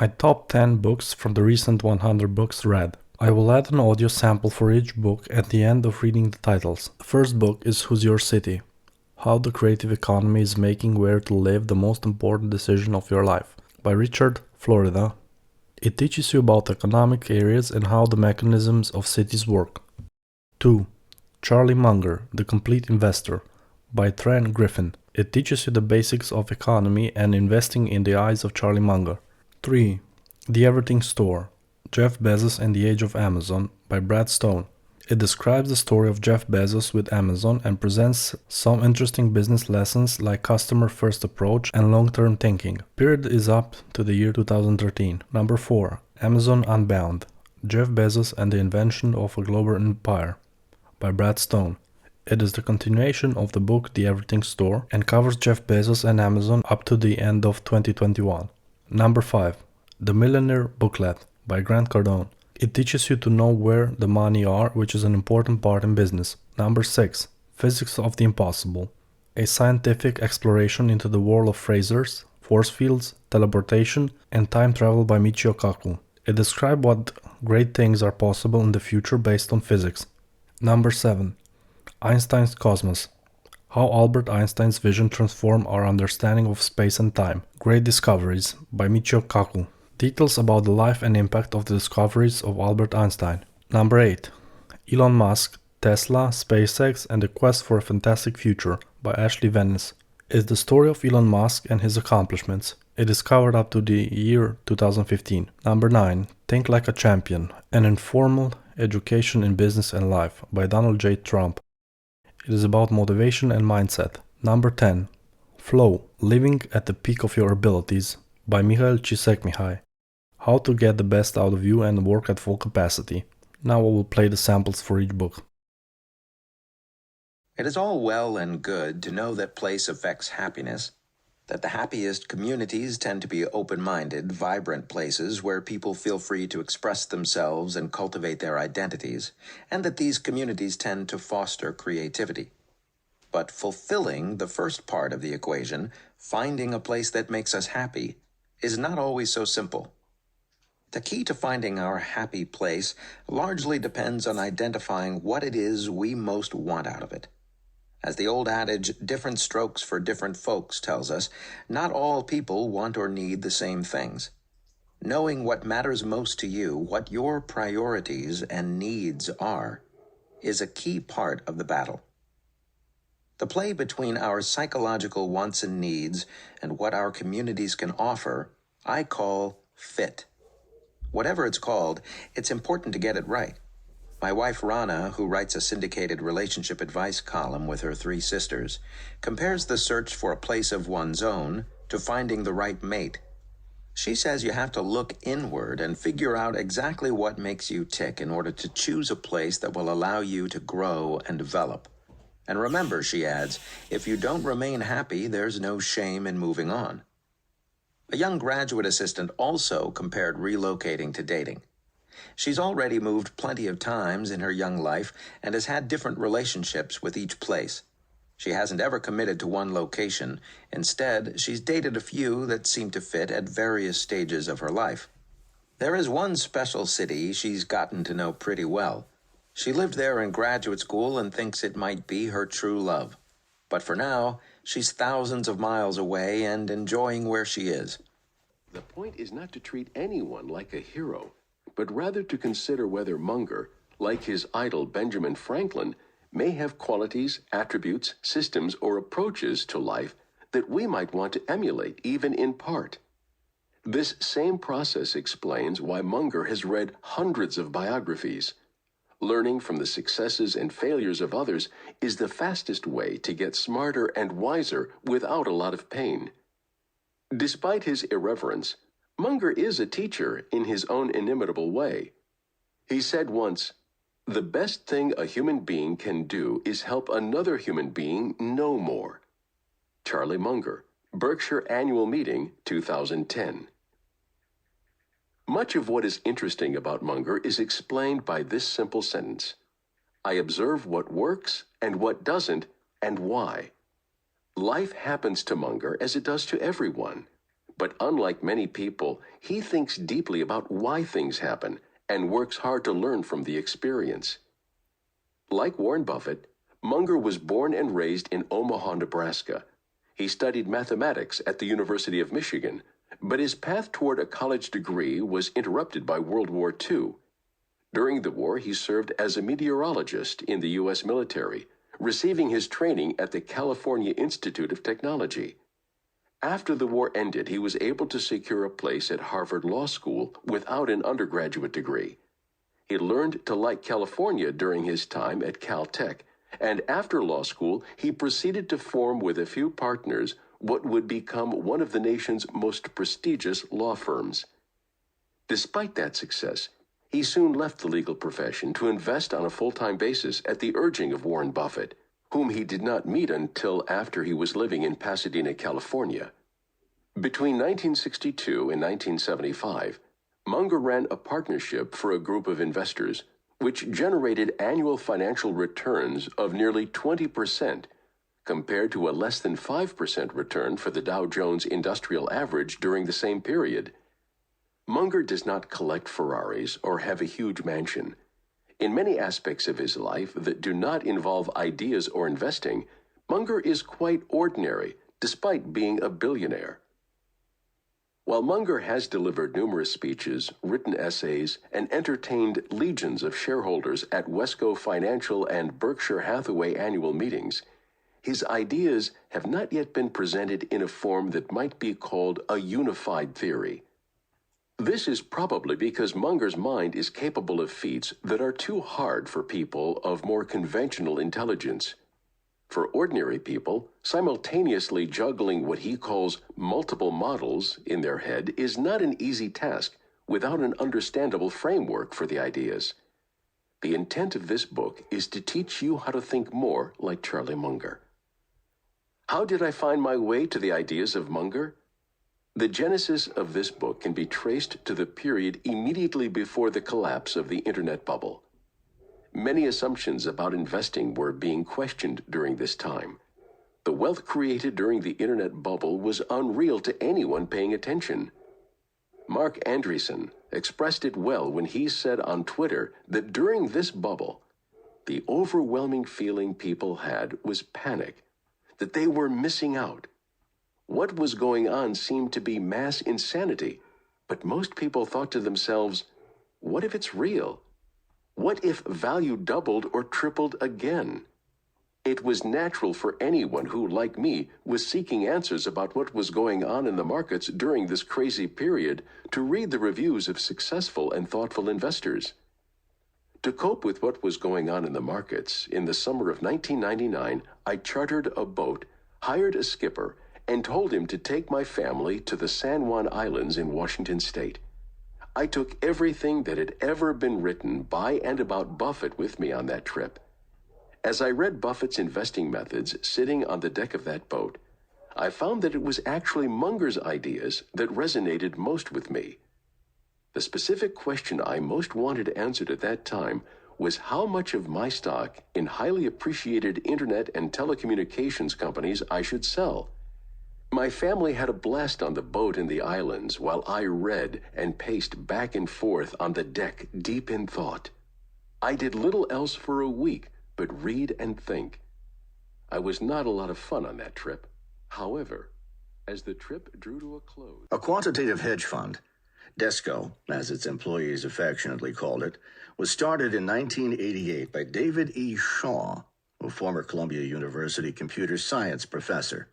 My top 10 books from the recent 100 books read. I will add an audio sample for each book at the end of reading the titles. The first book is Who's Your City? How the Creative Economy is Making Where to Live the Most Important Decision of Your Life by Richard Florida. It teaches you about economic areas and how the mechanisms of cities work. 2. Charlie Munger, The Complete Investor by Tren Griffin. It teaches you the basics of economy and investing in the eyes of Charlie Munger. 3. The Everything Store, Jeff Bezos and the Age of Amazon by Brad Stone. It describes the story of Jeff Bezos with Amazon and presents some interesting business lessons like customer-first approach and long-term thinking. Period is up to the year 2013. Number 4. Amazon Unbound, Jeff Bezos and the Invention of a Global Empire by Brad Stone. It is the continuation of the book The Everything Store and covers Jeff Bezos and Amazon up to the end of 2021. Number 5. The Millionaire Booklet by Grant Cardone. It teaches you to know where the money are, which is an important part in business. Number 6. Physics of the Impossible. A scientific exploration into the world of phasers, force fields, teleportation, and time travel by Michio Kaku. It describes what great things are possible in the future based on physics. Number 7. Einstein's Cosmos. How Albert Einstein's vision transformed our understanding of space and time. Great Discoveries by Michio Kaku. Details about the life and impact of the discoveries of Albert Einstein. Number 8. Elon Musk, Tesla, SpaceX, and the Quest for a Fantastic Future by Ashley Venice. It's the story of Elon Musk and his accomplishments. It is covered up to the year 2015. Number 9. Think Like a Champion, an informal education in business and life by Donald J. Trump. It is about motivation and mindset. Number 10. Flow, Living at the Peak of Your Abilities by Mihail Csikszentmihalyi. How to get the best out of you and work at full capacity. Now I will play the samples for each book. It is all well and good to know that place affects happiness, that the happiest communities tend to be open-minded, vibrant places where people feel free to express themselves and cultivate their identities, and that these communities tend to foster creativity. But fulfilling the first part of the equation, finding a place that makes us happy, is not always so simple. The key to finding our happy place largely depends on identifying what it is we most want out of it. As the old adage, different strokes for different folks tells us, not all people want or need the same things. Knowing what matters most to you, what your priorities and needs are, is a key part of the battle. The play between our psychological wants and needs and what our communities can offer, I call fit. Whatever it's called, it's important to get it right. My wife Rana, who writes a syndicated relationship advice column with her 3 sisters, compares the search for a place of one's own to finding the right mate. She says you have to look inward and figure out exactly what makes you tick in order to choose a place that will allow you to grow and develop. And remember, she adds, if you don't remain happy, there's no shame in moving on. A young graduate assistant also compared relocating to dating. She's already moved plenty of times in her young life and has had different relationships with each place. She hasn't ever committed to one location. Instead, she's dated a few that seem to fit at various stages of her life. There is one special city she's gotten to know pretty well. She lived there in graduate school and thinks it might be her true love. But for now, she's thousands of miles away and enjoying where she is. The point is not to treat anyone like a hero, but rather to consider whether Munger, like his idol Benjamin Franklin, may have qualities, attributes, systems, or approaches to life that we might want to emulate, even in part. This same process explains why Munger has read hundreds of biographies. Learning from the successes and failures of others is the fastest way to get smarter and wiser without a lot of pain. Despite his irreverence, Munger is a teacher in his own inimitable way. He said once, "The best thing a human being can do is help another human being know more." Charlie Munger, Berkshire Annual Meeting, 2010. Much of what is interesting about Munger is explained by this simple sentence: I observe what works and what doesn't, and why. Life happens to Munger as it does to everyone, But unlike many people, he thinks deeply about why things happen and works hard to learn from the experience. Like Warren Buffett, Munger was born and raised in Omaha, Nebraska. He studied mathematics at the University of Michigan, but his path toward a college degree was interrupted by World War II. During the war, he served as a meteorologist in the U.S. military, receiving his training at the California Institute of Technology. After the war ended, he was able to secure a place at Harvard Law School without an undergraduate degree. He learned to like California during his time at Caltech, and after law school, he proceeded to form with a few partners what would become one of the nation's most prestigious law firms. Despite that success, he soon left the legal profession to invest on a full-time basis at the urging of Warren Buffett, whom he did not meet until after he was living in Pasadena, California. Between 1962 and 1975, Munger ran a partnership for a group of investors which generated annual financial returns of nearly 20%, compared to a less than 5% return for the Dow Jones Industrial Average during the same period. Munger does not collect Ferraris or have a huge mansion. In many aspects of his life that do not involve ideas or investing, Munger is quite ordinary, despite being a billionaire. While Munger has delivered numerous speeches, written essays, and entertained legions of shareholders at Wesco Financial and Berkshire Hathaway annual meetings, his ideas have not yet been presented in a form that might be called a unified theory. This is probably because Munger's mind is capable of feats that are too hard for people of more conventional intelligence. For ordinary people, simultaneously juggling what he calls multiple models in their head is not an easy task without an understandable framework for the ideas. The intent of this book is to teach you how to think more like Charlie Munger. How did I find my way to the ideas of Munger? The genesis of this book can be traced to the period immediately before the collapse of the internet bubble. Many assumptions about investing were being questioned during this time. The wealth created during the internet bubble was unreal to anyone paying attention. Mark Andreessen expressed it well when he said on Twitter that during this bubble, the overwhelming feeling people had was panic, that they were missing out. What was going on seemed to be mass insanity, but most people thought to themselves, what if it's real? What if value doubled or tripled again? It was natural for anyone who, like me, was seeking answers about what was going on in the markets during this crazy period to read the reviews of successful and thoughtful investors. To cope with what was going on in the markets, in the summer of 1999, I chartered a boat, hired a skipper, and told him to take my family to the San Juan Islands in Washington State. I took everything that had ever been written by and about Buffett with me on that trip. As I read Buffett's investing methods sitting on the deck of that boat, I found that it was actually Munger's ideas that resonated most with me. The specific question I most wanted answered at that time was how much of my stock in highly appreciated internet and telecommunications companies I should sell. My family had a blast on the boat in the islands while I read and paced back and forth on the deck deep in thought. I did little else for a week but read and think. I was not a lot of fun on that trip. However, as the trip drew to a close... A quantitative hedge fund, DESCO, as its employees affectionately called it, was started in 1988 by David E. Shaw, a former Columbia University computer science professor.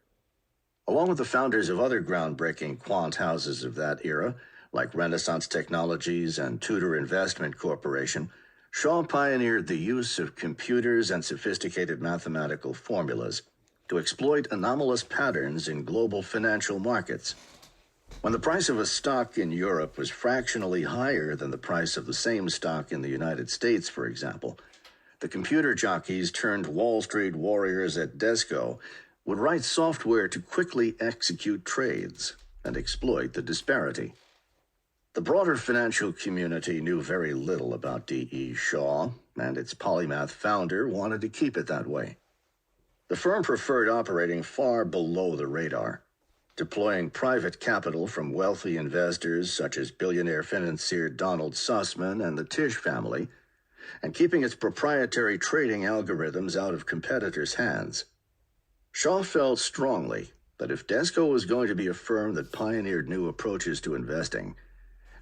Along with the founders of other groundbreaking quant houses of that era, like Renaissance Technologies and Tudor Investment Corporation, Shaw pioneered the use of computers and sophisticated mathematical formulas to exploit anomalous patterns in global financial markets. When the price of a stock in Europe was fractionally higher than the price of the same stock in the United States, for example, the computer jockeys turned Wall Street warriors at DESCO would write software to quickly execute trades and exploit the disparity. The broader financial community knew very little about D.E. Shaw, and its polymath founder wanted to keep it that way. The firm preferred operating far below the radar. deploying private capital from wealthy investors such as billionaire financier Donald Sussman and the Tisch family, and keeping its proprietary trading algorithms out of competitors' hands. Shaw felt strongly that if Desco was going to be a firm that pioneered new approaches to investing,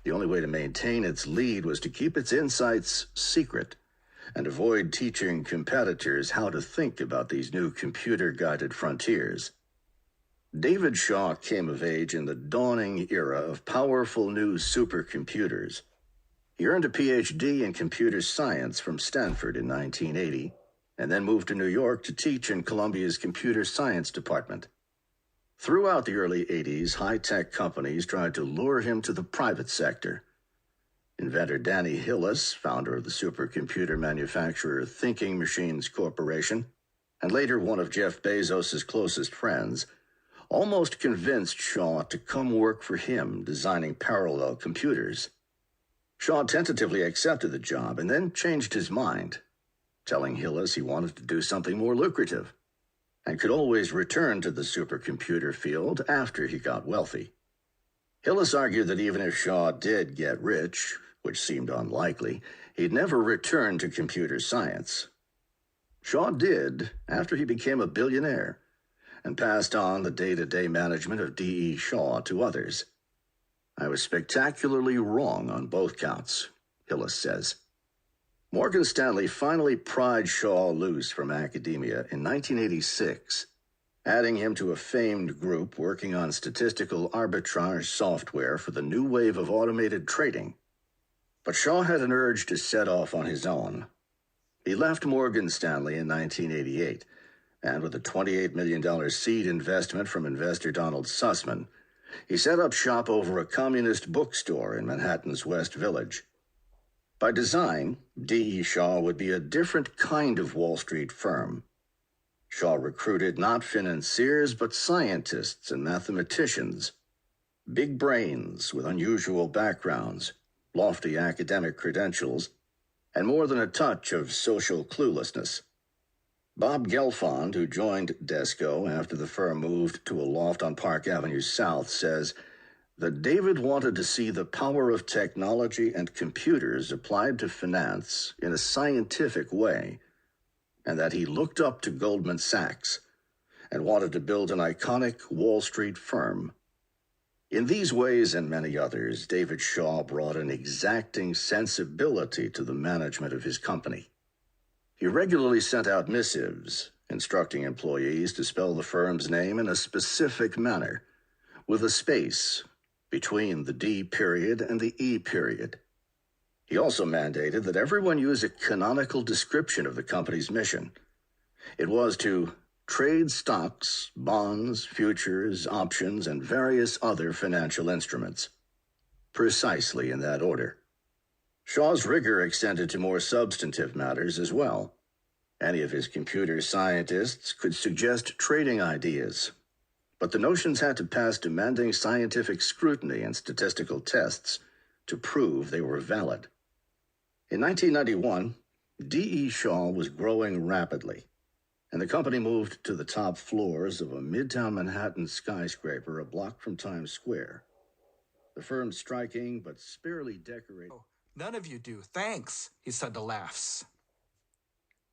the only way to maintain its lead was to keep its insights secret and avoid teaching competitors how to think about these new computer-guided frontiers. David Shaw came of age in the dawning era of powerful new supercomputers. He earned a PhD in computer science from Stanford in 1980, and then moved to New York to teach in Columbia's computer science department. Throughout the early 80s, high-tech companies tried to lure him to the private sector. Inventor Danny Hillis, founder of the supercomputer manufacturer Thinking Machines Corporation, and later one of Jeff Bezos' closest friends, almost convinced Shaw to come work for him designing parallel computers. Shaw tentatively accepted the job and then changed his mind, telling Hillis he wanted to do something more lucrative and could always return to the supercomputer field after he got wealthy. Hillis argued that even if Shaw did get rich, which seemed unlikely, he'd never return to computer science. Shaw did after he became a billionaire and passed on the day-to-day management of D.E. Shaw to others. I was spectacularly wrong on both counts, Hillis says. Morgan Stanley finally pried Shaw loose from academia in 1986, adding him to a famed group working on statistical arbitrage software for the new wave of automated trading. But Shaw had an urge to set off on his own. He left Morgan Stanley in 1988, and with a $28 million seed investment from investor Donald Sussman, he set up shop over a communist bookstore in Manhattan's West Village. By design, D.E. Shaw would be a different kind of Wall Street firm. Shaw recruited not financiers, but scientists and mathematicians. Big brains with unusual backgrounds, lofty academic credentials, and more than a touch of social cluelessness. Bob Gelfond, who joined Desco after the firm moved to a loft on Park Avenue South, says that David wanted to see the power of technology and computers applied to finance in a scientific way, and that he looked up to Goldman Sachs and wanted to build an iconic Wall Street firm. In these ways and many others, David Shaw brought an exacting sensibility to the management of his company. He regularly sent out missives, instructing employees to spell the firm's name in a specific manner, with a space between the D period and the E period. He also mandated that everyone use a canonical description of the company's mission. It was to trade stocks, bonds, futures, options, and various other financial instruments, precisely in that order. Shaw's rigor extended to more substantive matters as well. Any of his computer scientists could suggest trading ideas, but the notions had to pass demanding scientific scrutiny and statistical tests to prove they were valid. In 1991, D.E. Shaw was growing rapidly, and the company moved to the top floors of a midtown Manhattan skyscraper a block from Times Square. The firm's striking but sparely decorated... Oh, none of you do, thanks, he said to laughs.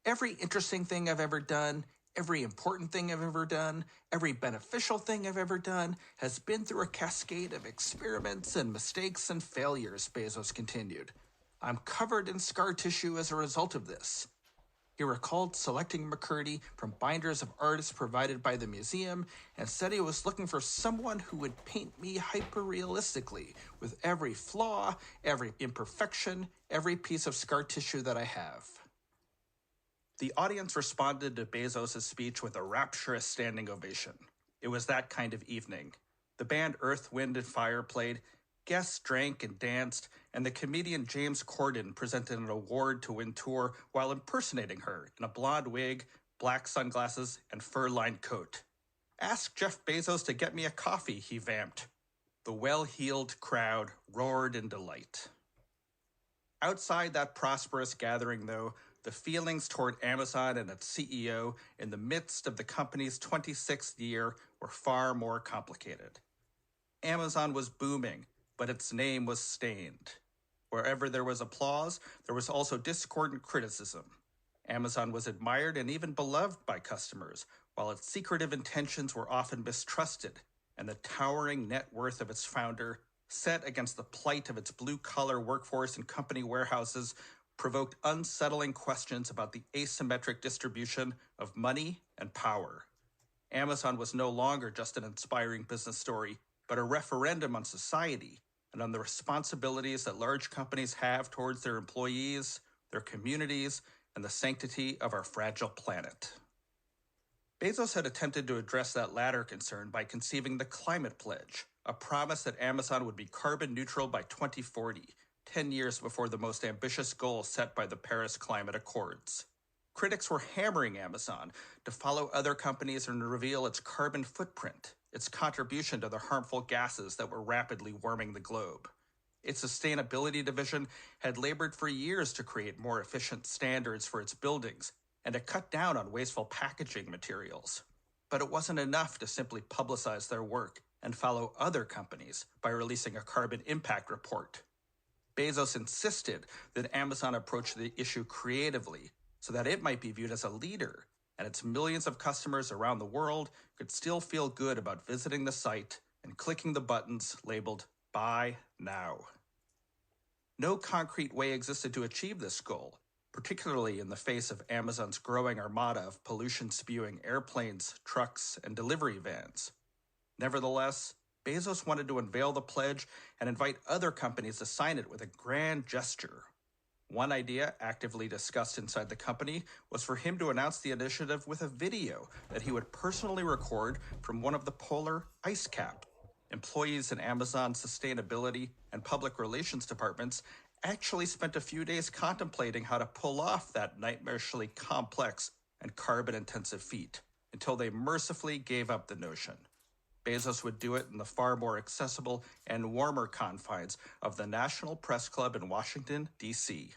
Every interesting thing I've ever done, every important thing I've ever done, every beneficial thing I've ever done has been through a cascade of experiments and mistakes and failures, Bezos continued. I'm covered in scar tissue as a result of this. He recalled selecting McCurdy from binders of artists provided by the museum and said he was looking for someone who would paint me hyper-realistically with every flaw, every imperfection, every piece of scar tissue that I have. The audience responded to Bezos' speech with a rapturous standing ovation. It was that kind of evening. The band Earth, Wind, and Fire played, guests drank and danced, and the comedian James Corden presented an award-to-win tour while impersonating her in a blonde wig, black sunglasses, and fur-lined coat. "Ask Jeff Bezos to get me a coffee," he vamped. The well-heeled crowd roared in delight. Outside that prosperous gathering, though, the feelings toward Amazon and its CEO in the midst of the company's 26th year were far more complicated. Amazon was booming, but its name was stained. Wherever there was applause, there was also discordant criticism. Amazon was admired and even beloved by customers, while its secretive intentions were often mistrusted, and the towering net worth of its founder, set against the plight of its blue-collar workforce in company warehouses, provoked unsettling questions about the asymmetric distribution of money and power. Amazon was no longer just an inspiring business story, but a referendum on society and on the responsibilities that large companies have towards their employees, their communities, and the sanctity of our fragile planet. Bezos had attempted to address that latter concern by conceiving the Climate Pledge, a promise that Amazon would be carbon neutral by 2040, 10 years before the most ambitious goal set by the Paris Climate Accords. Critics were hammering Amazon to follow other companies and reveal its carbon footprint, its contribution to the harmful gases that were rapidly warming the globe. Its sustainability division had labored for years to create more efficient standards for its buildings and to cut down on wasteful packaging materials. But it wasn't enough to simply publicize their work and follow other companies by releasing a carbon impact report. Bezos insisted that Amazon approach the issue creatively so that it might be viewed as a leader and its millions of customers around the world could still feel good about visiting the site and clicking the buttons labeled Buy Now. No concrete way existed to achieve this goal, particularly in the face of Amazon's growing armada of pollution-spewing airplanes, trucks, and delivery vans. Nevertheless, Bezos wanted to unveil the pledge and invite other companies to sign it with a grand gesture. One idea actively discussed inside the company was for him to announce the initiative with a video that he would personally record from one of the polar ice caps. Employees in Amazon's sustainability and public relations departments actually spent a few days contemplating how to pull off that nightmarishly complex and carbon-intensive feat, until they mercifully gave up the notion. Bezos would do it in the far more accessible and warmer confines of the National Press Club in Washington, D.C.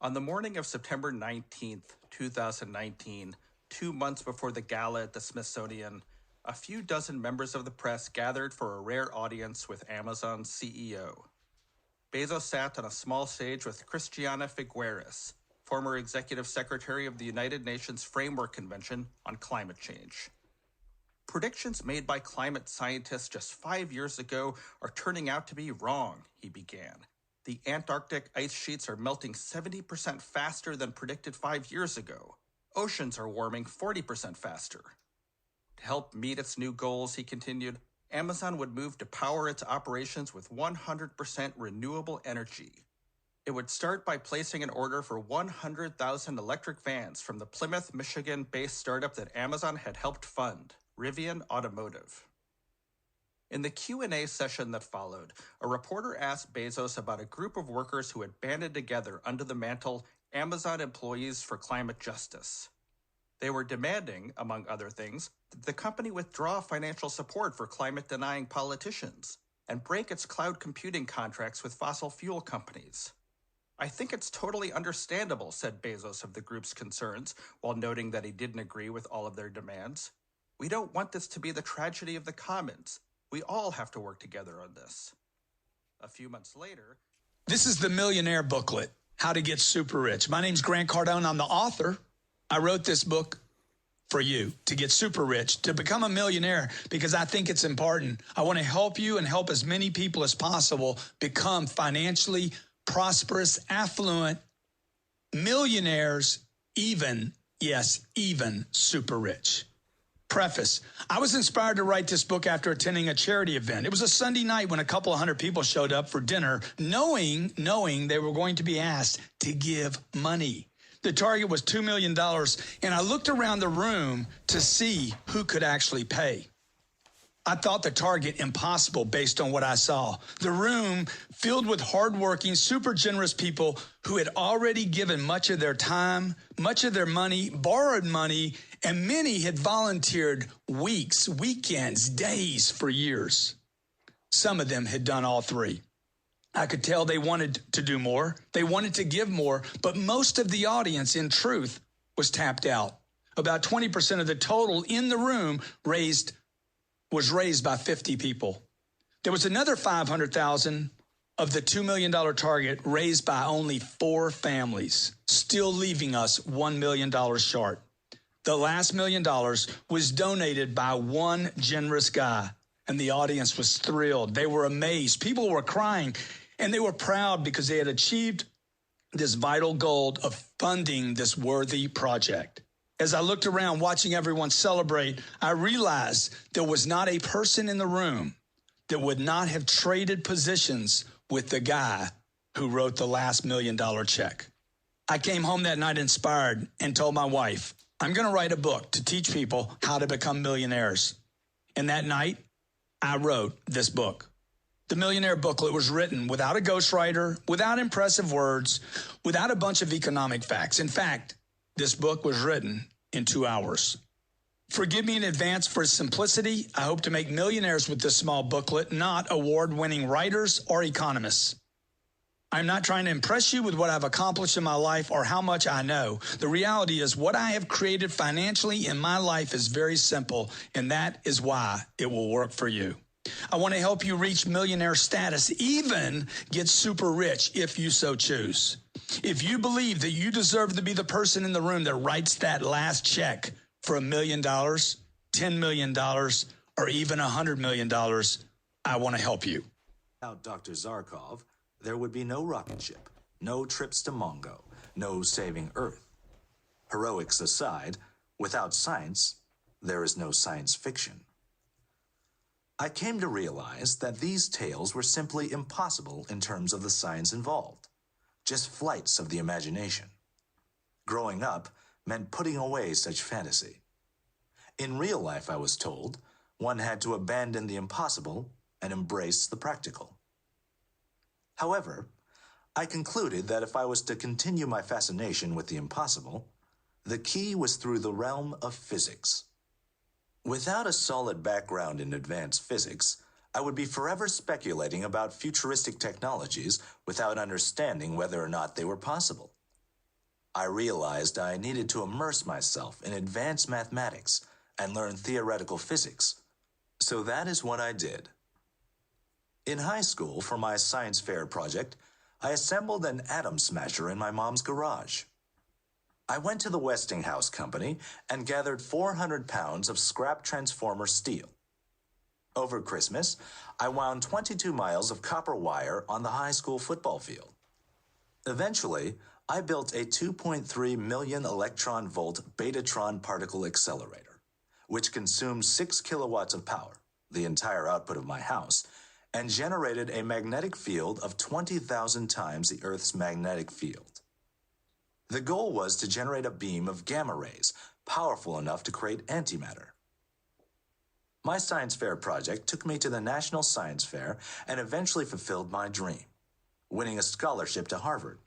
On the morning of September 19th, 2019, 2 months before the gala at the Smithsonian, a few dozen members of the press gathered for a rare audience with Amazon's CEO. Bezos sat on a small stage with Christiana Figueres, former executive secretary of the United Nations Framework Convention on Climate Change. Predictions made by climate scientists just 5 years ago are turning out to be wrong, he began. The Antarctic ice sheets are melting 70% faster than predicted 5 years ago. Oceans are warming 40% faster. To help meet its new goals, he continued, Amazon would move to power its operations with 100% renewable energy. It would start by placing an order for 100,000 electric vans from the Plymouth, Michigan-based startup that Amazon had helped fund, Rivian Automotive. In the Q&A session that followed, a reporter asked Bezos about a group of workers who had banded together under the mantle Amazon Employees for Climate Justice. They were demanding, among other things, that the company withdraw financial support for climate-denying politicians and break its cloud computing contracts with fossil fuel companies. I think it's totally understandable, said Bezos of the group's concerns, while noting that he didn't agree with all of their demands. We don't want this to be the tragedy of the commons. We all have to work together on this. A few months later... This is the Millionaire Booklet, How to Get Super Rich. My name's Grant Cardone. I'm the author. I wrote this book for you to get super rich, to become a millionaire, because I think it's important. I want to help you and help as many people as possible become financially prosperous, affluent millionaires, even super rich. Preface. I was inspired to write this book after attending a charity event. It was a Sunday night when a couple of hundred people showed up for dinner, knowing they were going to be asked to give money. The target was $2 million, and I looked around the room to see who could actually pay. I thought the target impossible based on what I saw. The room filled with hardworking, super generous people who had already given much of their time, much of their money, borrowed money, and many had volunteered weeks, weekends, days for years. Some of them had done all three. I could tell they wanted to do more. They wanted to give more, but most of the audience, in truth, was tapped out. About 20% of the total in the room was raised by 50 people. There was another $500,000 of the $2 million target raised by only 4 families, still leaving us $1 million short. The last $1 million was donated by one generous guy, and the audience was thrilled. They were amazed. People were crying, and they were proud because they had achieved this vital goal of funding this worthy project. As I looked around watching everyone celebrate, I realized there was not a person in the room that would not have traded positions with the guy who wrote the last $1 million check. I came home that night inspired and told my wife, I'm going to write a book to teach people how to become millionaires. And that night, I wrote this book. The Millionaire Booklet was written without a ghostwriter, without impressive words, without a bunch of economic facts. In fact, this book was written in 2 hours. Forgive me in advance for its simplicity. I hope to make millionaires with this small booklet, not award-winning writers or economists. I'm not trying to impress you with what I've accomplished in my life or how much I know. The reality is what I have created financially in my life is very simple, and that is why it will work for you. I want to help you reach millionaire status, even get super rich if you so choose. If you believe that you deserve to be the person in the room that writes that last check for $1 million, $10 million, or even $100 million, I want to help you. Without Dr. Zarkov, there would be no rocket ship, no trips to Mongo, no saving Earth. Heroics aside, without science, there is no science fiction. I came to realize that these tales were simply impossible in terms of the science involved, just flights of the imagination. Growing up meant putting away such fantasy. In real life, I was told, one had to abandon the impossible and embrace the practical. However, I concluded that if I was to continue my fascination with the impossible, the key was through the realm of physics. Without a solid background in advanced physics, I would be forever speculating about futuristic technologies without understanding whether or not they were possible. I realized I needed to immerse myself in advanced mathematics and learn theoretical physics, so that is what I did. In high school, for my science fair project, I assembled an atom smasher in my mom's garage. I went to the Westinghouse Company and gathered 400 pounds of scrap transformer steel. Over Christmas, I wound 22 miles of copper wire on the high school football field. Eventually, I built a 2.3 million electron-volt Betatron particle accelerator, which consumed 6 kilowatts of power, the entire output of my house, and generated a magnetic field of 20,000 times the Earth's magnetic field. The goal was to generate a beam of gamma rays powerful enough to create antimatter. My science fair project took me to the National Science Fair and eventually fulfilled my dream, winning a scholarship to Harvard,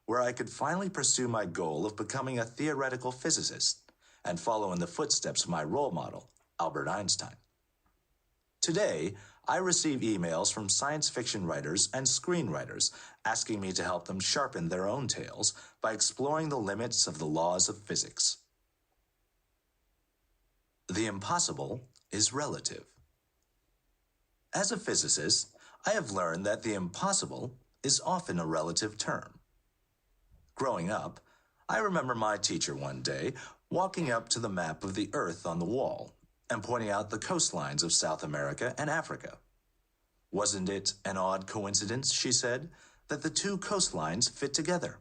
where I could finally pursue my goal of becoming a theoretical physicist and follow in the footsteps of my role model, Albert Einstein. Today, I receive emails from science fiction writers and screenwriters asking me to help them sharpen their own tales by exploring the limits of the laws of physics. The impossible is relative. As a physicist, I have learned that the impossible is often a relative term. Growing up, I remember my teacher one day walking up to the map of the Earth on the wall and pointing out the coastlines of South America and Africa. Wasn't it an odd coincidence, she said, that the two coastlines fit together,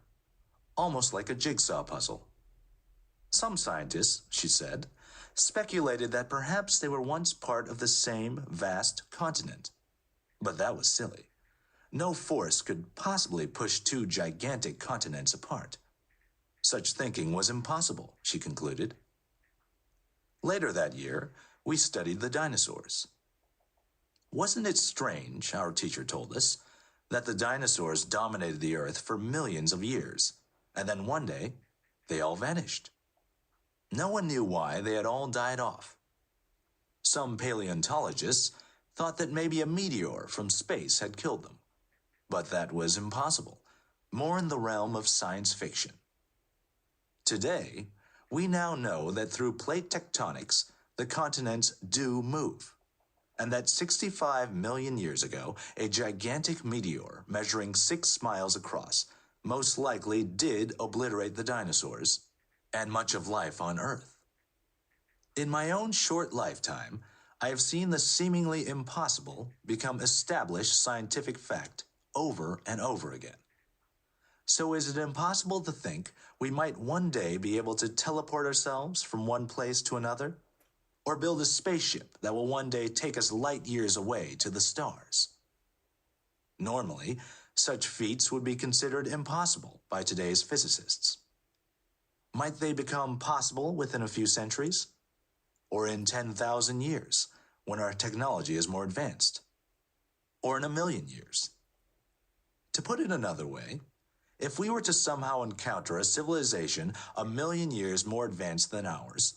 almost like a jigsaw puzzle? Some scientists, she said, speculated that perhaps they were once part of the same vast continent. But that was silly. No force could possibly push two gigantic continents apart. Such thinking was impossible, she concluded. Later that year, we studied the dinosaurs. Wasn't it strange, our teacher told us, that the dinosaurs dominated the Earth for millions of years, and then one day, they all vanished. No one knew why they had all died off. Some paleontologists thought that maybe a meteor from space had killed them. But that was impossible, more in the realm of science fiction. Today, we now know that through plate tectonics, the continents do move, and that 65 million years ago, a gigantic meteor measuring 6 miles across most likely did obliterate the dinosaurs and much of life on Earth. In my own short lifetime, I have seen the seemingly impossible become established scientific fact over and over again. So is it impossible to think we might one day be able to teleport ourselves from one place to another? Or build a spaceship that will one day take us light years away to the stars? Normally, such feats would be considered impossible by today's physicists. Might they become possible within a few centuries? Or in 10,000 years, when our technology is more advanced? Or in 1,000,000 years? To put it another way, if we were to somehow encounter a civilization 1,000,000 years more advanced than ours,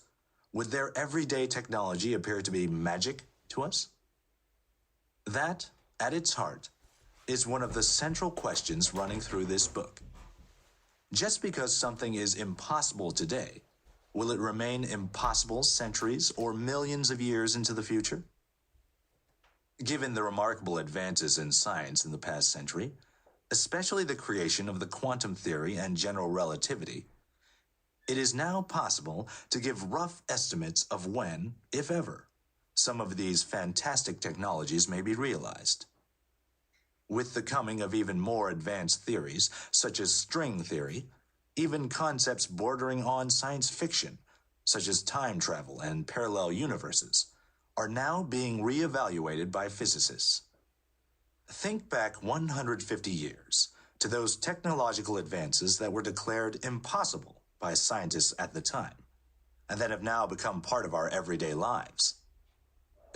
would their everyday technology appear to be magic to us? That, at its heart, is one of the central questions running through this book. Just because something is impossible today, will it remain impossible centuries or millions of years into the future? Given the remarkable advances in science in the past century, especially the creation of the quantum theory and general relativity, it is now possible to give rough estimates of when, if ever, some of these fantastic technologies may be realized. With the coming of even more advanced theories, such as string theory, even concepts bordering on science fiction, such as time travel and parallel universes, are now being re-evaluated by physicists. Think back 150 years to those technological advances that were declared impossible by scientists at the time, and that have now become part of our everyday lives.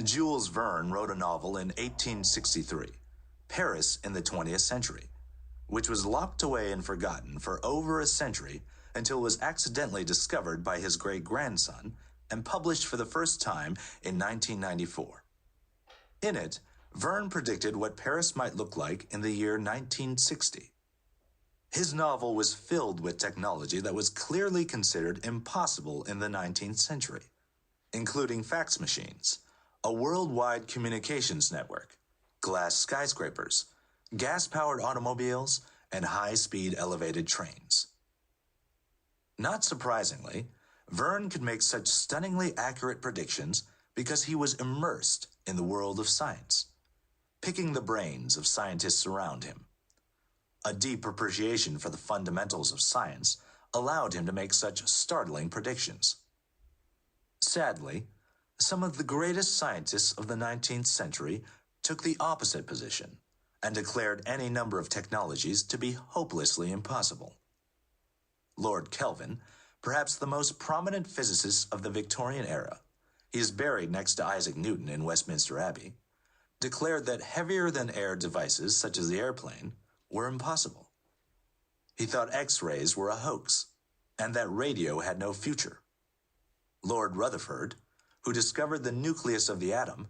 Jules Verne wrote a novel in 1863, Paris in the 20th Century, which was locked away and forgotten for over a century until it was accidentally discovered by his great-grandson and published for the first time in 1994. In it, Verne predicted what Paris might look like in the year 1960. His novel was filled with technology that was clearly considered impossible in the 19th century, including fax machines, a worldwide communications network, glass skyscrapers, gas-powered automobiles, and high-speed elevated trains. Not surprisingly, Verne could make such stunningly accurate predictions because he was immersed in the world of science, picking the brains of scientists around him. A deep appreciation for the fundamentals of science allowed him to make such startling predictions. Sadly, some of the greatest scientists of the 19th century took the opposite position and declared any number of technologies to be hopelessly impossible. Lord Kelvin, perhaps the most prominent physicist of the Victorian era, he is buried next to Isaac Newton in Westminster Abbey, declared that heavier-than-air devices such as the airplane were impossible. He thought X-rays were a hoax, and that radio had no future. Lord Rutherford, who discovered the nucleus of the atom,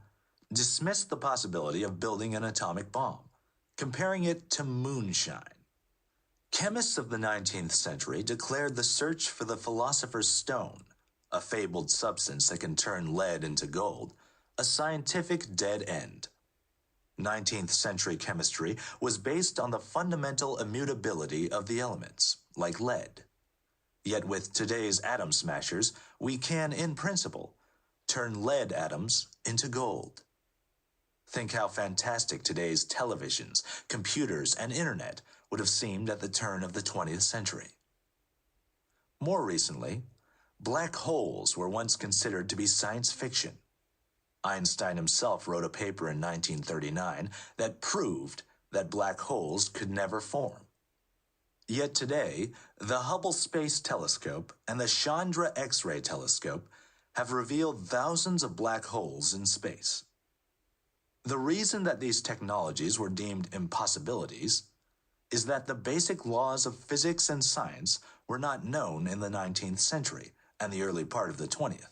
dismissed the possibility of building an atomic bomb, comparing it to moonshine. Chemists of the 19th century declared the search for the philosopher's stone, a fabled substance that can turn lead into gold, a scientific dead end. 19th century chemistry was based on the fundamental immutability of the elements, like lead. Yet with today's atom smashers, we can, in principle, turn lead atoms into gold. Think how fantastic today's televisions, computers, and internet would have seemed at the turn of the 20th century. More recently, black holes were once considered to be science fiction. Einstein himself wrote a paper in 1939 that proved that black holes could never form. Yet today, the Hubble Space Telescope and the Chandra X-ray Telescope have revealed thousands of black holes in space. The reason that these technologies were deemed impossibilities is that the basic laws of physics and science were not known in the 19th century and the early part of the 20th.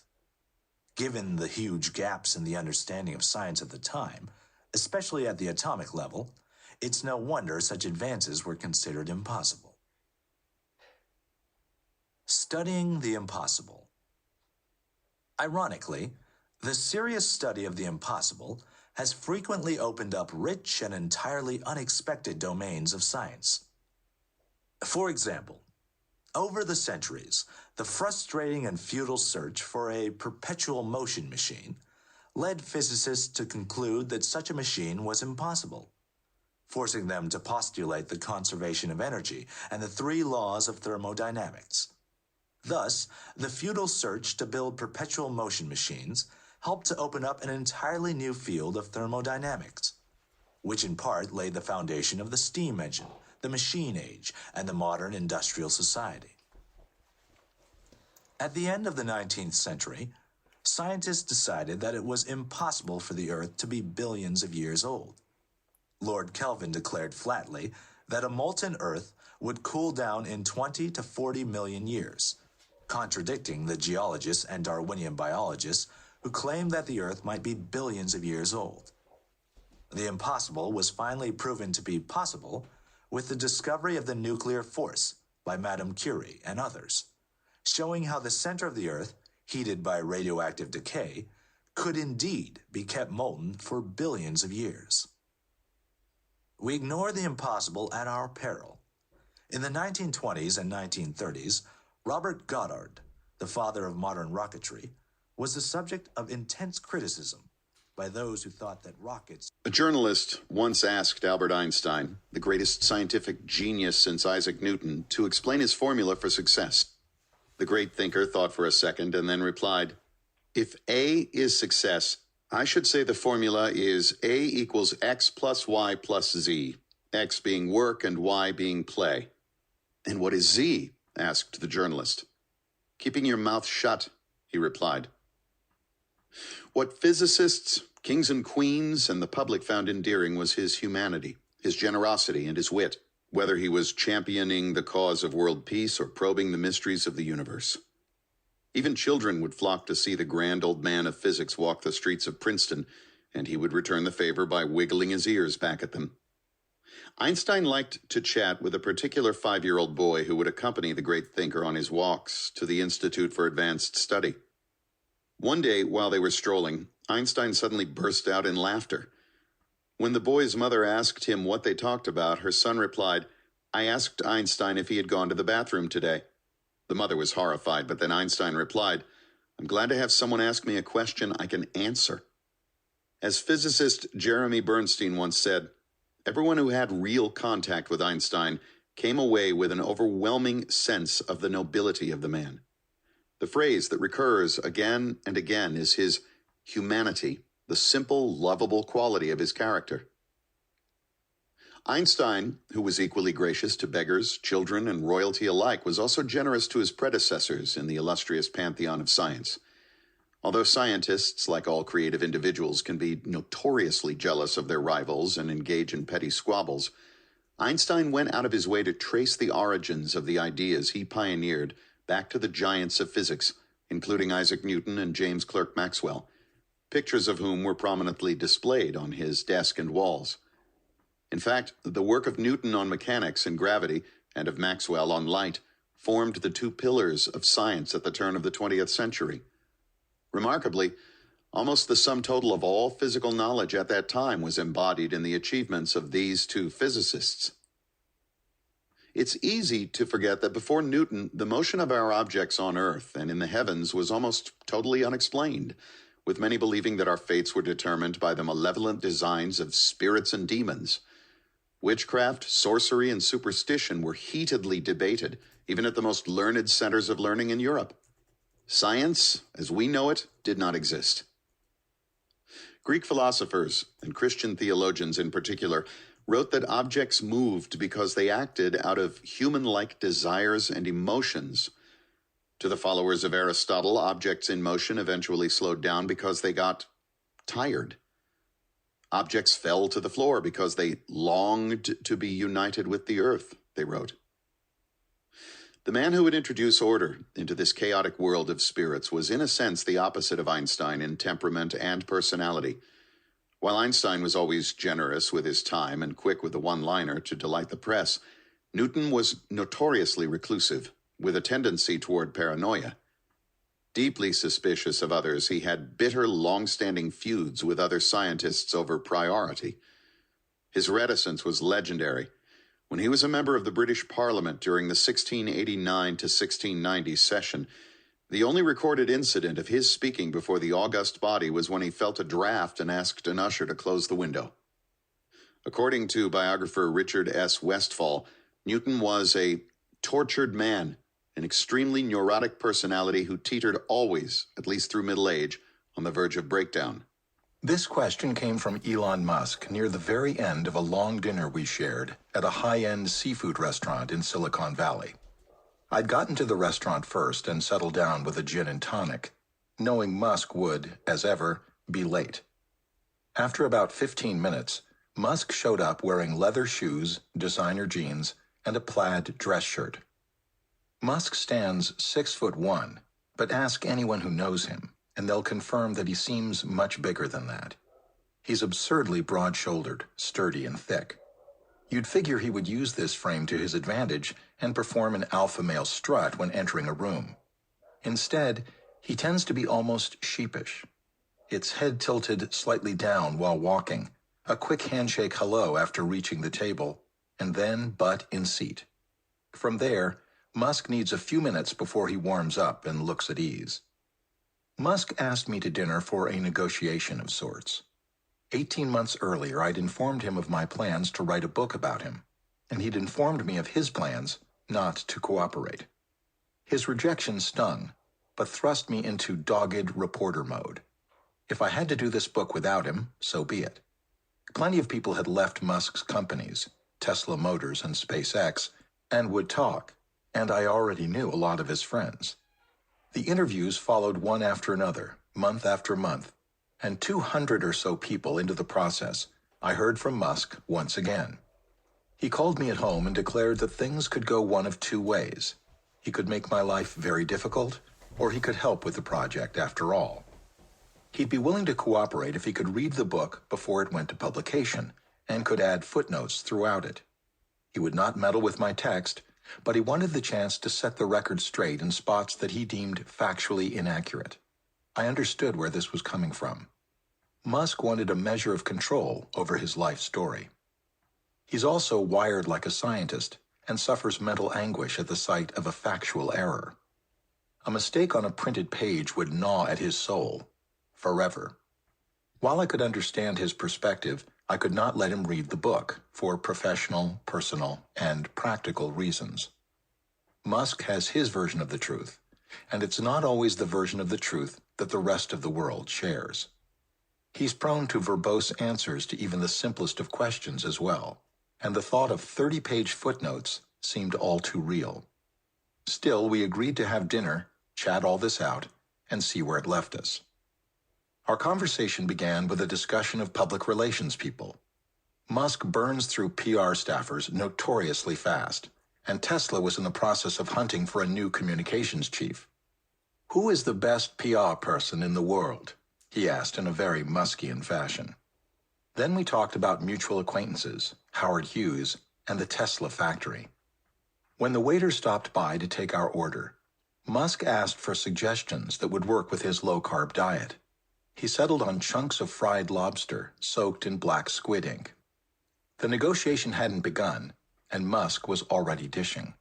Given the huge gaps in the understanding of science at the time, especially at the atomic level, It's no wonder such advances were considered impossible. Studying the impossible. Ironically, the serious study of the impossible has frequently opened up rich and entirely unexpected domains of science. For example, over the centuries, the frustrating and futile search for a perpetual motion machine led physicists to conclude that such a machine was impossible, forcing them to postulate the conservation of energy and the three laws of thermodynamics. Thus, the futile search to build perpetual motion machines helped to open up an entirely new field of thermodynamics, which in part laid the foundation of the steam engine, the machine age, and the modern industrial society. At the end of the 19th century, scientists decided that it was impossible for the Earth to be billions of years old. Lord Kelvin declared flatly that a molten Earth would cool down in 20 to 40 million years, contradicting the geologists and Darwinian biologists who claimed that the Earth might be billions of years old. The impossible was finally proven to be possible with the discovery of the nuclear force by Madame Curie and others, showing how the center of the Earth, heated by radioactive decay, could indeed be kept molten for billions of years. We ignore the impossible at our peril. In the 1920s and 1930s, Robert Goddard, the father of modern rocketry, was the subject of intense criticism by those who thought that rockets... A journalist once asked Albert Einstein, the greatest scientific genius since Isaac Newton, to explain his formula for success. The great thinker thought for a second and then replied, "If A is success, I should say the formula is A equals X plus Y plus Z, X being work and Y being play." "And what is Z?" asked the journalist. "Keeping your mouth shut," he replied. What physicists, kings and queens, and the public found endearing was his humanity, his generosity, and his wit, whether he was championing the cause of world peace or probing the mysteries of the universe. Even children would flock to see the grand old man of physics walk the streets of Princeton, and he would return the favor by wiggling his ears back at them. Einstein liked to chat with a particular 5-year-old boy who would accompany the great thinker on his walks to the Institute for Advanced Study. One day, while they were strolling, Einstein suddenly burst out in laughter. When the boy's mother asked him what they talked about, her son replied, "I asked Einstein if he had gone to the bathroom today." The mother was horrified, but then Einstein replied, "I'm glad to have someone ask me a question I can answer." As physicist Jeremy Bernstein once said, everyone who had real contact with Einstein came away with an overwhelming sense of the nobility of the man. The phrase that recurs again and again is his humanity, the simple, lovable quality of his character. Einstein, who was equally gracious to beggars, children, and royalty alike, was also generous to his predecessors in the illustrious pantheon of science. Although scientists, like all creative individuals, can be notoriously jealous of their rivals and engage in petty squabbles, Einstein went out of his way to trace the origins of the ideas he pioneered back to the giants of physics, including Isaac Newton and James Clerk Maxwell, pictures of whom were prominently displayed on his desk and walls. In fact, the work of Newton on mechanics and gravity, and of Maxwell on light, formed the two pillars of science at the turn of the 20th century. Remarkably, almost the sum total of all physical knowledge at that time was embodied in the achievements of these two physicists. It's easy to forget that before Newton, the motion of our objects on Earth and in the heavens was almost totally unexplained, with many believing that our fates were determined by the malevolent designs of spirits and demons. Witchcraft, sorcery, and superstition were heatedly debated, even at the most learned centers of learning in Europe. Science, as we know it, did not exist. Greek philosophers, and Christian theologians in particular, wrote that objects moved because they acted out of human-like desires and emotions. To the followers of Aristotle, objects in motion eventually slowed down because they got tired. Objects fell to the floor because they longed to be united with the earth, they wrote. The man who would introduce order into this chaotic world of spirits was in a sense the opposite of Einstein in temperament and personality. While Einstein was always generous with his time and quick with the one-liner to delight the press, Newton was notoriously reclusive, with a tendency toward paranoia. Deeply suspicious of others, he had bitter, long-standing feuds with other scientists over priority. His reticence was legendary. When he was a member of the British Parliament during the 1689 to 1690 session, the only recorded incident of his speaking before the august body was when he felt a draft and asked an usher to close the window. According to biographer Richard S. Westphal, Newton was a tortured man, an extremely neurotic personality who teetered always, at least through middle age, on the verge of breakdown. This question came from Elon Musk near the very end of a long dinner we shared at a high-end seafood restaurant in Silicon Valley. I'd gotten to the restaurant first and settled down with a gin and tonic, knowing Musk would, as ever, be late. After about 15 minutes, Musk showed up wearing leather shoes, designer jeans, and a plaid dress shirt. Musk stands 6'1", but ask anyone who knows him, and they'll confirm that he seems much bigger than that. He's absurdly broad-shouldered, sturdy, and thick. You'd figure he would use this frame to his advantage and perform an alpha male strut when entering a room. Instead, he tends to be almost sheepish. Its head tilted slightly down while walking, a quick handshake hello after reaching the table, and then butt in seat. From there, Musk needs a few minutes before he warms up and looks at ease. Musk asked me to dinner for a negotiation of sorts. 18 months earlier, I'd informed him of my plans to write a book about him, and he'd informed me of his plans not to cooperate. His rejection stung, but thrust me into dogged reporter mode. If I had to do this book without him, so be it. Plenty of people had left Musk's companies, Tesla Motors and SpaceX, and would talk, and I already knew a lot of his friends. The interviews followed one after another, month after month, and 200 or so people into the process, I heard from Musk once again. He called me at home and declared that things could go one of two ways. He could make my life very difficult, or he could help with the project after all. He'd be willing to cooperate if he could read the book before it went to publication, and could add footnotes throughout it. He would not meddle with my text, but he wanted the chance to set the record straight in spots that he deemed factually inaccurate. I understood where this was coming from. Musk wanted a measure of control over his life story. He's also wired like a scientist and suffers mental anguish at the sight of a factual error. A mistake on a printed page would gnaw at his soul, forever. While I could understand his perspective, I could not let him read the book for professional, personal, and practical reasons. Musk has his version of the truth, and it's not always the version of the truth that the rest of the world shares. He's prone to verbose answers to even the simplest of questions as well, and the thought of 30-page footnotes seemed all too real. Still, we agreed to have dinner, chat all this out, and see where it left us. Our conversation began with a discussion of public relations people. Musk burns through PR staffers notoriously fast, and Tesla was in the process of hunting for a new communications chief. "Who is the best PR person in the world?" he asked in a very Muskian fashion. Then we talked about mutual acquaintances, Howard Hughes, and the Tesla factory. When the waiter stopped by to take our order, Musk asked for suggestions that would work with his low-carb diet. He settled on chunks of fried lobster soaked in black squid ink. The negotiation hadn't begun, and Musk was already dishing.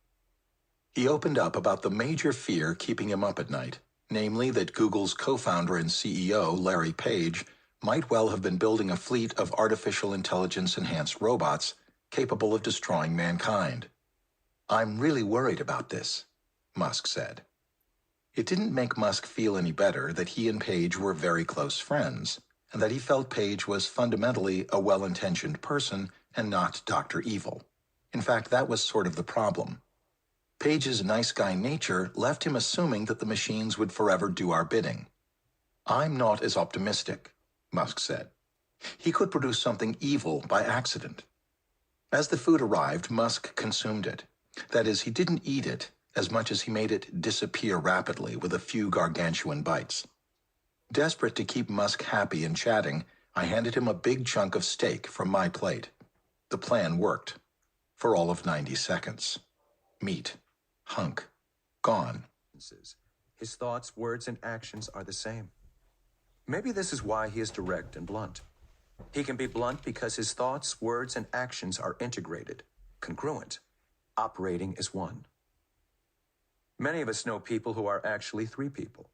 He opened up about the major fear keeping him up at night, namely that Google's co-founder and CEO, Larry Page, might well have been building a fleet of artificial intelligence-enhanced robots capable of destroying mankind. "I'm really worried about this," Musk said. It didn't make Musk feel any better that he and Page were very close friends, and that he felt Page was fundamentally a well-intentioned person and not Dr. Evil. In fact, that was sort of the problem. Page's nice guy nature left him assuming that the machines would forever do our bidding. "I'm not as optimistic," Musk said. "He could produce something evil by accident." As the food arrived, Musk consumed it. That is, he didn't eat it as much as he made it disappear rapidly with a few gargantuan bites. Desperate to keep Musk happy and chatting, I handed him a big chunk of steak from my plate. The plan worked. For all of 90 seconds. Meat. Hunk. Gone. His thoughts, words, and actions are the same. Maybe this is why he is direct and blunt. He can be blunt because his thoughts, words, and actions are integrated, congruent, operating as one. Many of us know people who are actually three people.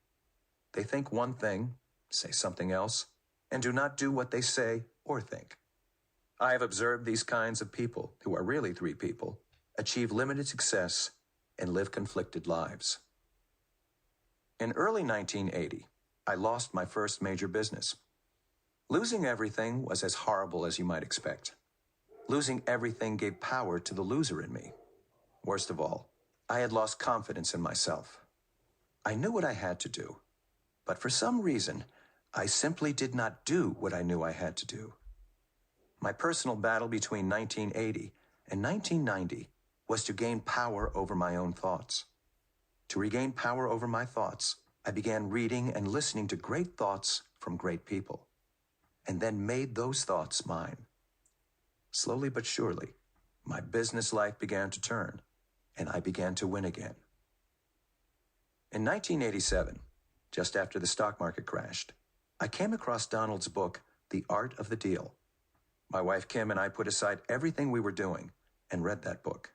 They think one thing, say something else, and do not do what they say or think. I have observed these kinds of people, who are really three people, achieve limited success and live conflicted lives. In early 1980, I lost my first major business. Losing everything was as horrible as you might expect. Losing everything gave power to the loser in me. Worst of all, I had lost confidence in myself. I knew what I had to do, but for some reason, I simply did not do what I knew I had to do. My personal battle between 1980 and 1990 was to gain power over my own thoughts. To regain power over my thoughts, I began reading and listening to great thoughts from great people, and then made those thoughts mine. Slowly but surely, my business life began to turn, and I began to win again. In 1987, just after the stock market crashed, I came across Donald's book, The Art of the Deal. My wife Kim and I put aside everything we were doing and read that book.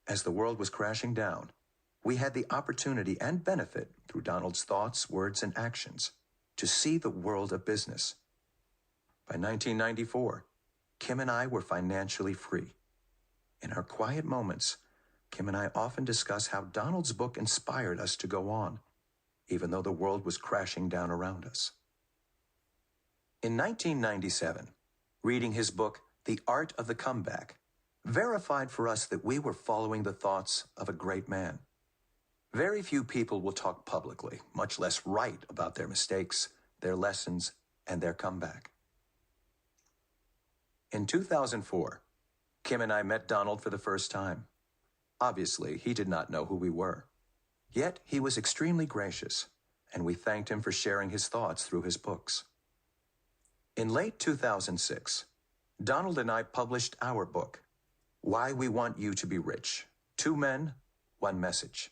As the world was crashing down, we had the opportunity and benefit through Donald's thoughts, words, and actions to see the world of business. By 1994, Kim and I were financially free. In our quiet moments, Kim and I often discuss how Donald's book inspired us to go on, even though the world was crashing down around us. In 1997, reading his book, The Art of the Comeback, verified for us that we were following the thoughts of a great man. Very few people will talk publicly, much less write about their mistakes, their lessons, and their comeback. In 2004, Kim and I met Donald for the first time. Obviously, he did not know who we were. Yet, he was extremely gracious, and we thanked him for sharing his thoughts through his books. In late 2006, Donald and I published our book, Why We Want You to Be Rich: 2 Men, 1 Message.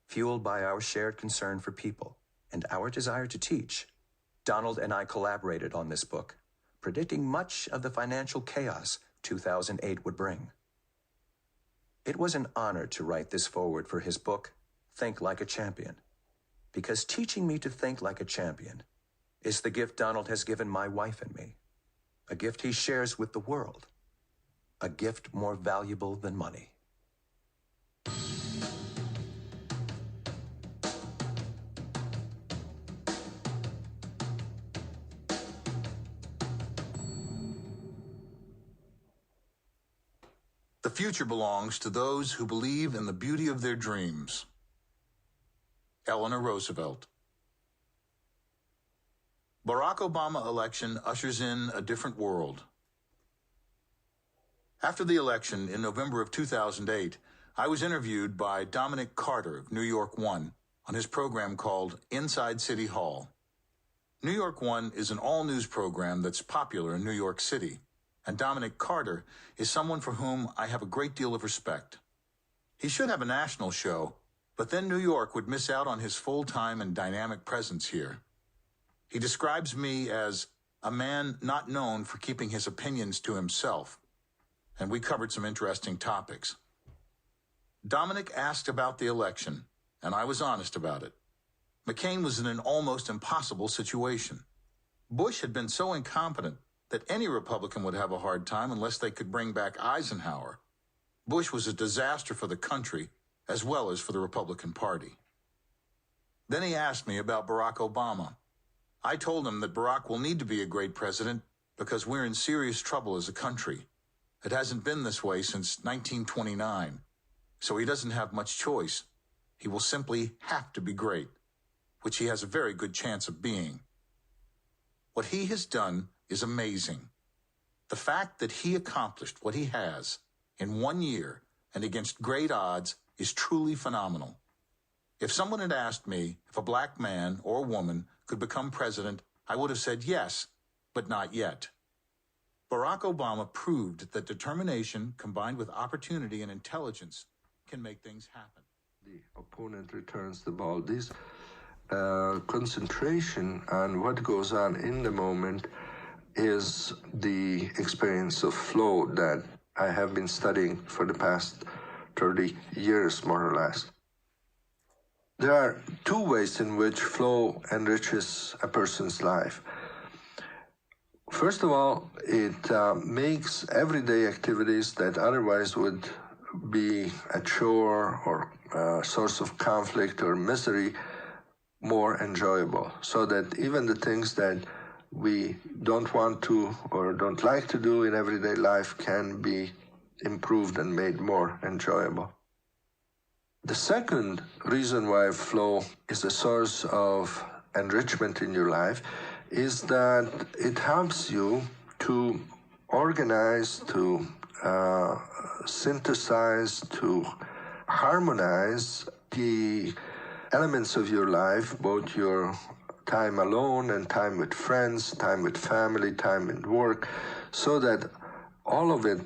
Fueled by our shared concern for people and our desire to teach, Donald and I collaborated on this book, predicting much of the financial chaos 2008 would bring. It was an honor to write this foreword for his book, Think Like a Champion, because teaching me to think like a champion is the gift Donald has given my wife and me, a gift he shares with the world, a gift more valuable than money. The future belongs to those who believe in the beauty of their dreams. Eleanor Roosevelt. Barack Obama election ushers in a different world. After the election in November of 2008, I was interviewed by Dominic Carter of New York One on his program called Inside City Hall. New York One is an all-news program that's popular in New York City, and Dominic Carter is someone for whom I have a great deal of respect. He should have a national show, but then New York would miss out on his full-time and dynamic presence here. He describes me as a man not known for keeping his opinions to himself, and we covered some interesting topics. Dominic asked about the election, and I was honest about it. McCain was in an almost impossible situation. Bush had been so incompetent that any Republican would have a hard time unless they could bring back Eisenhower. Bush was a disaster for the country as well as for the Republican Party. Then he asked me about Barack Obama. I told him that Barack will need to be a great president because we're in serious trouble as a country. It hasn't been this way since 1929, so he doesn't have much choice. He will simply have to be great, which he has a very good chance of being. What he has done is amazing. The fact that he accomplished what he has in 1 year and against great odds is truly phenomenal. If someone had asked me if a black man or woman could become president, I would have said yes, but not yet. Barack Obama proved that determination combined with opportunity and intelligence can make things happen. The opponent returns the ball. This concentration on what goes on in the moment is the experience of flow that I have been studying for the past 30 years, more or less. There are two ways in which flow enriches a person's life. First of all, it makes everyday activities that otherwise would be a chore or a source of conflict or misery more enjoyable, so that even the things that we don't want to or don't like to do in everyday life can be improved and made more enjoyable. The second reason why flow is a source of enrichment in your life is that it helps you to organize, to synthesize, to harmonize the elements of your life, both your time alone and time with friends, time with family, time at work, so that all of it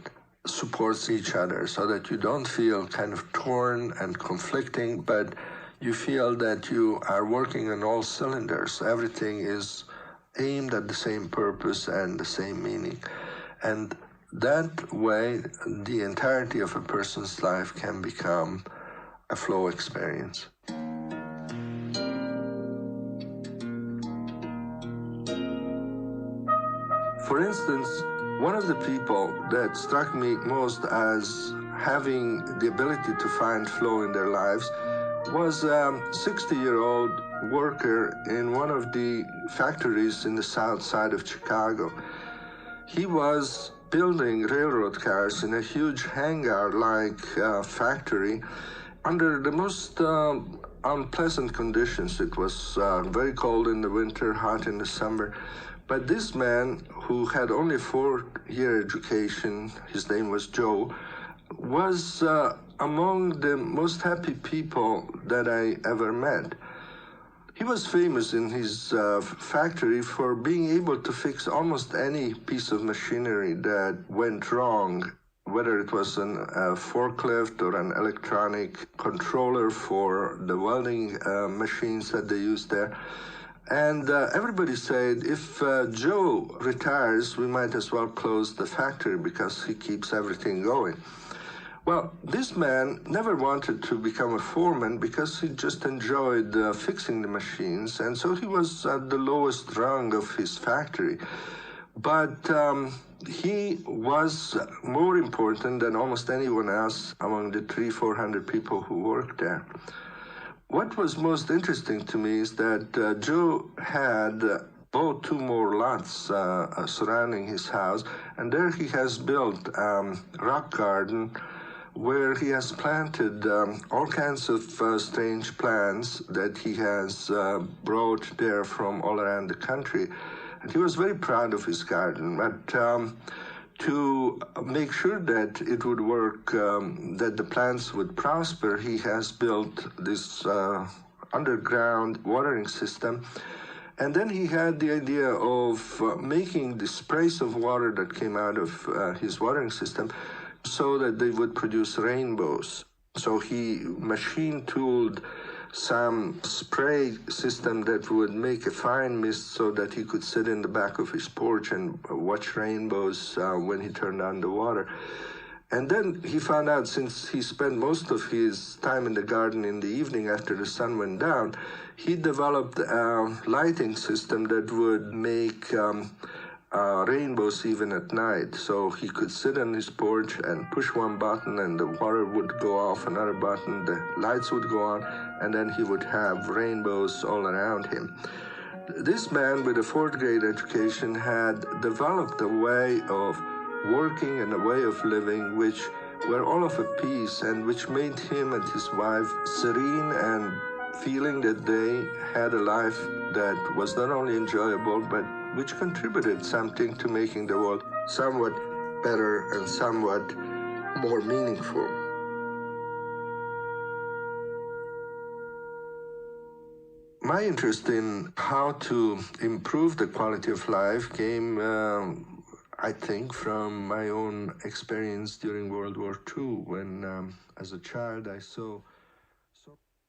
supports each other, so that you don't feel kind of torn and conflicting, but you feel that you are working on all cylinders. Everything is aimed at the same purpose and the same meaning. And that way, the entirety of a person's life can become a flow experience. For instance, one of the people that struck me most as having the ability to find flow in their lives was a 60-year-old worker in one of the factories in the south side of Chicago. He was building railroad cars in a huge hangar-like factory under the most unpleasant conditions. It was very cold in the winter, hot in the summer. But this man, who had only a 4-year education, his name was Joe, was among the most happy people that I ever met. He was famous in his factory for being able to fix almost any piece of machinery that went wrong, whether it was a forklift or an electronic controller for the welding machines that they used there. And everybody said, if Joe retires, we might as well close the factory because he keeps everything going. Well, this man never wanted to become a foreman because he just enjoyed fixing the machines, and so he was at the lowest rung of his factory. But he was more important than almost anyone else among the 300-400 people who worked there. What was most interesting to me is that Joe had bought 2 more lots surrounding his house, and there he has built a rock garden where he has planted all kinds of strange plants that he has brought there from all around the country. And he was very proud of his garden, but to make sure that it would work, that the plants would prosper, he has built this underground watering system. And then he had the idea of making the sprays of water that came out of his watering system so that they would produce rainbows. So he machine tooled some spray system that would make a fine mist so that he could sit in the back of his porch and watch rainbows when he turned on the water. And then he found out, since he spent most of his time in the garden in the evening after the sun went down, he developed a lighting system that would make rainbows even at night. So he could sit on his porch and push one button and the water would go off, another button, the lights would go on, and then he would have rainbows all around him. This man with a 4th grade education had developed a way of working and a way of living which were all of a piece and which made him and his wife serene and feeling that they had a life that was not only enjoyable but which contributed something to making the world somewhat better and somewhat more meaningful. My interest in how to improve the quality of life came, I think, from my own experience during World War II, when, as a child, I saw